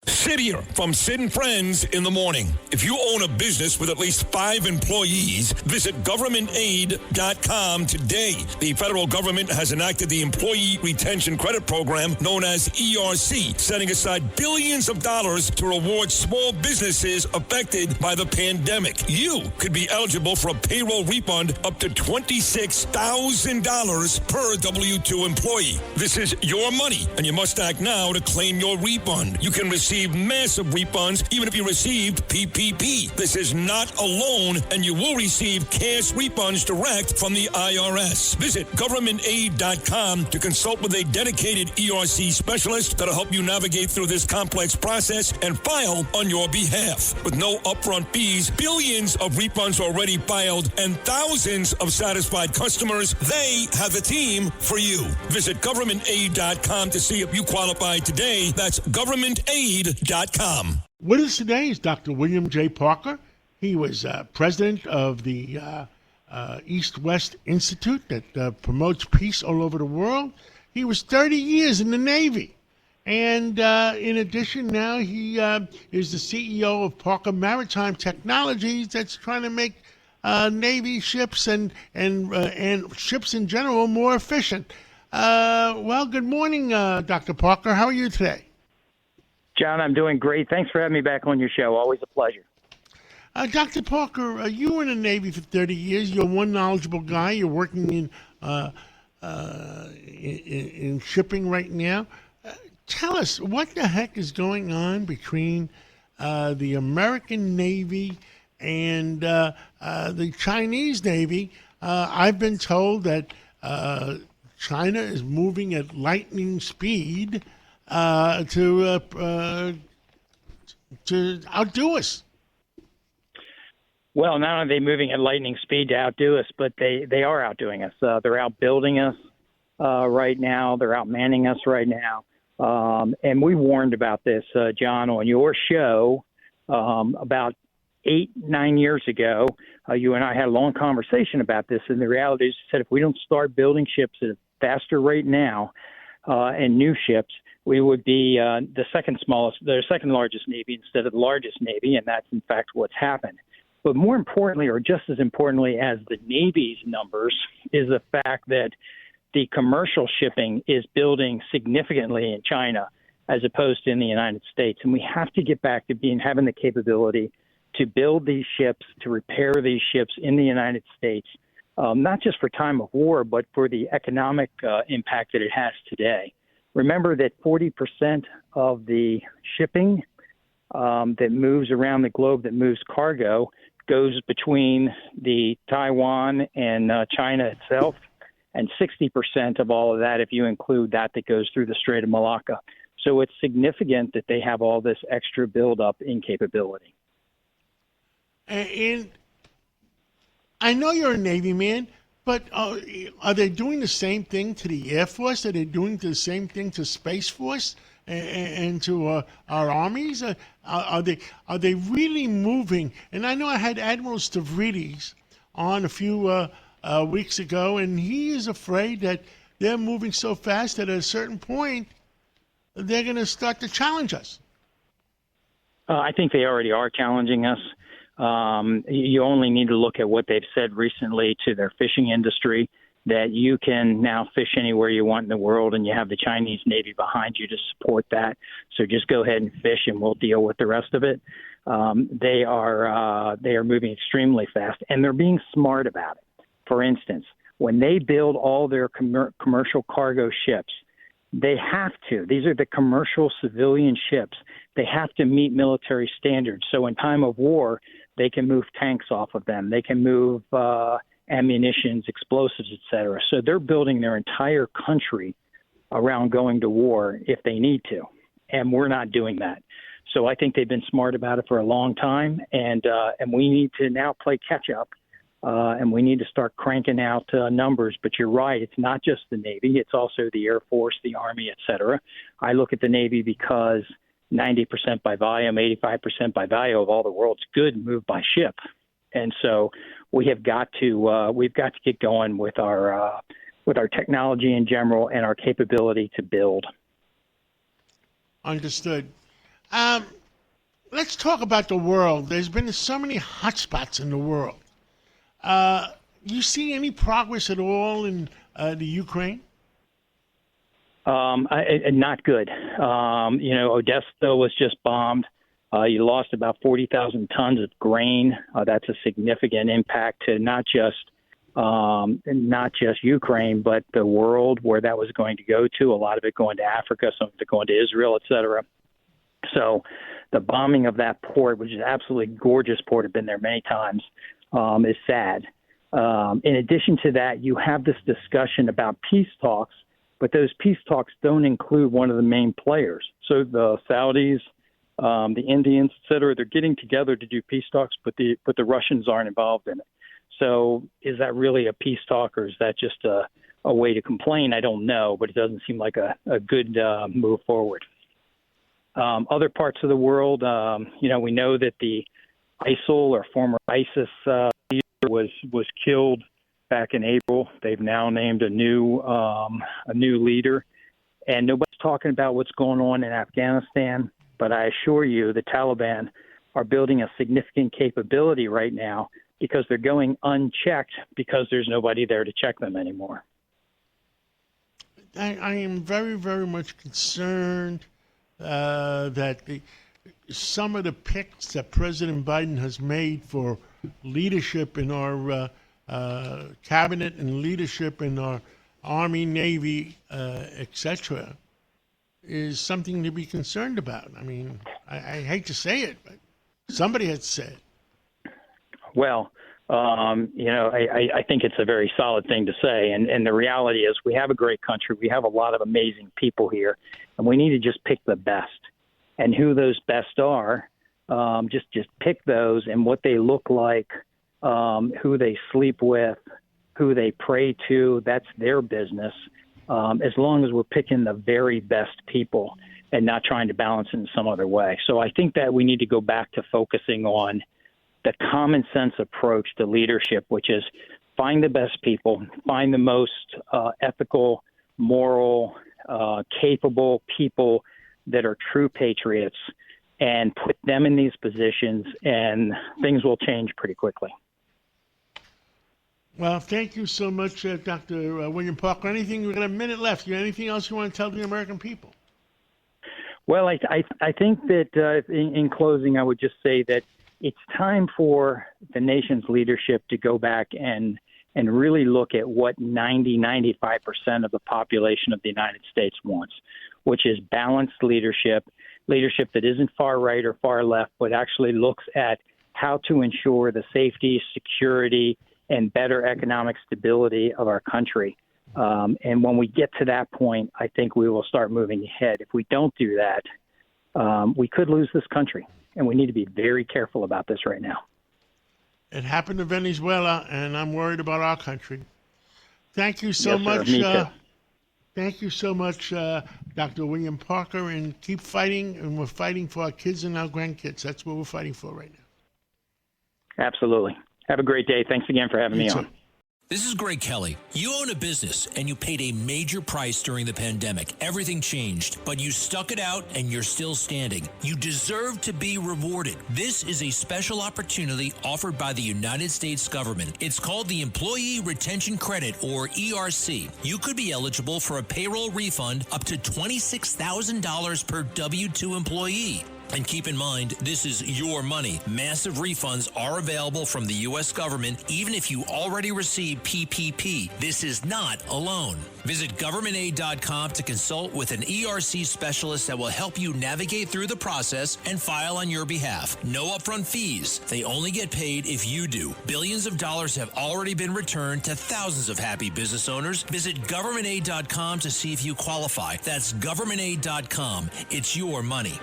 Sid here from Sid and Friends in the Morning. If you own a business with at least 5 employees, visit governmentaid.com today. The federal government has enacted the Employee Retention Credit Program known as ERC, setting aside billions of dollars to reward small businesses affected by the pandemic. You could be eligible for a payroll refund up to $26,000 per W-2 employee. This is your money, and you must act now to claim your refund. You can receive massive refunds even if you received PPP. This is not a loan, and you will receive cash refunds direct from the IRS. Visit governmentaid.com to consult with a dedicated ERC specialist that'll help you navigate through this complex process and file on your behalf. With no upfront fees, billions of refunds already filed, and thousands of satisfied customers, they have the team for you. Visit governmentaid.com to see if you qualify today. That's governmentaid.com. With us today is Dr. William J. Parker. He was president of the East-West Institute that promotes peace all over the world. He was 30 years in the Navy. And in addition, now he is the CEO of Parker Maritime Technologies that's trying to make Navy ships and ships in general more efficient. Well, good morning, Dr. Parker. How are you today? John, I'm doing great. Thanks for having me back on your show. Always a pleasure. Dr. Parker, you were in the Navy for 30 years. You're one knowledgeable guy. You're working in shipping right now. Tell us, what the heck is going on between the American Navy and the Chinese Navy? I've been told that China is moving at lightning speed to outdo us. Well, not only are they moving at lightning speed to outdo us, but they are outdoing us. They're outbuilding us right now. They're outmanning us right now. And we warned about this, John, on your show about 8-9 years ago. You and I had a long conversation about this, and the reality is, said if we don't start building ships at a faster rate now, and new ships, we would be the second largest Navy instead of the largest Navy, and that's in fact what's happened. But more importantly, or just as importantly as the Navy's numbers, is the fact that the commercial shipping is building significantly in China as opposed to in the United States. And we have to get back to having the capability to build these ships, to repair these ships in the United States, not just for time of war, but for the economic impact that it has today. Remember that 40% of the shipping that moves around the globe, that moves cargo, goes between the Taiwan and China itself, and 60% of all of that, if you include that goes through the Strait of Malacca. So it's significant that they have all this extra buildup in capability. And I know you're a Navy man, but are they doing the same thing to the Air Force? Are they doing the same thing to Space Force and to our armies? Are they really moving? And I know I had Admiral Stavridis on a few weeks ago, and he is afraid that they're moving so fast that at a certain point they're going to start to challenge us. I think they already are challenging us. You only need to look at what they've said recently to their fishing industry, that you can now fish anywhere you want in the world, and you have the Chinese Navy behind you to support that. So just go ahead and fish, and we'll deal with the rest of it. They are moving extremely fast, and they're being smart about it. For instance, when they build all their commercial cargo ships, they have to. These are the commercial civilian ships. They have to meet military standards. So in time of war, they can move tanks off of them. They can move ammunitions, explosives, et cetera. So they're building their entire country around going to war if they need to. And we're not doing that. So I think they've been smart about it for a long time. And we need to now play catch up. And we need to start cranking out numbers. But you're right. It's not just the Navy. It's also the Air Force, the Army, et cetera. I look at the Navy because 90% by volume, 85% by value of all the world's goods move by ship. And so we've got to get going with our technology in general and our capability to build. Understood. Let's talk about the world. There's been so many hotspots in the world. You see any progress at all in the Ukraine? Not good. Odessa was just bombed. You lost about 40,000 tons of grain. That's a significant impact to not just Ukraine, but the world where that was going to go to. A lot of it going to Africa, some of it going to Israel, et cetera. So the bombing of that port, which is absolutely gorgeous port, I've been there many times, is sad. In addition to that, you have this discussion about peace talks, but those peace talks don't include one of the main players. So the Saudis, the Indians, et cetera, they're getting together to do peace talks, but the Russians aren't involved in it. So is that really a peace talk, or is that just a way to complain? I don't know, but it doesn't seem like a good move forward. Other parts of the world, we know that the ISIL or former ISIS leader was killed back in April. They've now named a new leader, and nobody's talking about what's going on in Afghanistan. But I assure you, the Taliban are building a significant capability right now because they're going unchecked because there's nobody there to check them anymore. I am very, very much concerned that some of the picks that President Biden has made for leadership in our cabinet and leadership in our Army, Navy, etc., is something to be concerned about. I mean, I hate to say it, but somebody has to say it. Well, I think it's a very solid thing to say. And the reality is we have a great country. We have a lot of amazing people here, and we need to just pick the best. And who those best are, just pick those and what they look like, who they sleep with, who they pray to. That's their business. As long as we're picking the very best people and not trying to balance it in some other way. So I think that we need to go back to focusing on the common sense approach to leadership, which is find the best people, find the most ethical, moral, capable people that are true patriots, and put them in these positions, and things will change pretty quickly. Well, thank you so much, Dr. William Parker. We've got a minute left. Anything else you want to tell the American people? Well, I think that in closing, I would just say that it's time for the nation's leadership to go back and really look at what 95% of the population of the United States wants, which is balanced leadership that isn't far right or far left, but actually looks at how to ensure the safety, security, and better economic stability of our country. And when we get to that point, I think we will start moving ahead. If we don't do that, we could lose this country, and we need to be very careful about this right now. It happened to Venezuela, and I'm worried about our country. Thank you so much. Me too. Thank you so much, Dr. William Parker, and keep fighting, and we're fighting for our kids and our grandkids. That's what we're fighting for right now. Absolutely. Have a great day. Thanks again for having me on. This is Greg Kelly. You own a business and you paid a major price during the pandemic. Everything changed, but you stuck it out and you're still standing. You deserve to be rewarded. This is a special opportunity offered by the United States government. It's called the Employee Retention Credit, or ERC. You could be eligible for a payroll refund up to $26,000 per W-2 employee. And keep in mind, this is your money. Massive refunds are available from the U.S. government, even if you already received PPP. This is not a loan. Visit governmentaid.com to consult with an ERC specialist that will help you navigate through the process and file on your behalf. No upfront fees. They only get paid if you do. Billions of dollars have already been returned to thousands of happy business owners. Visit governmentaid.com to see if you qualify. That's governmentaid.com. It's your money.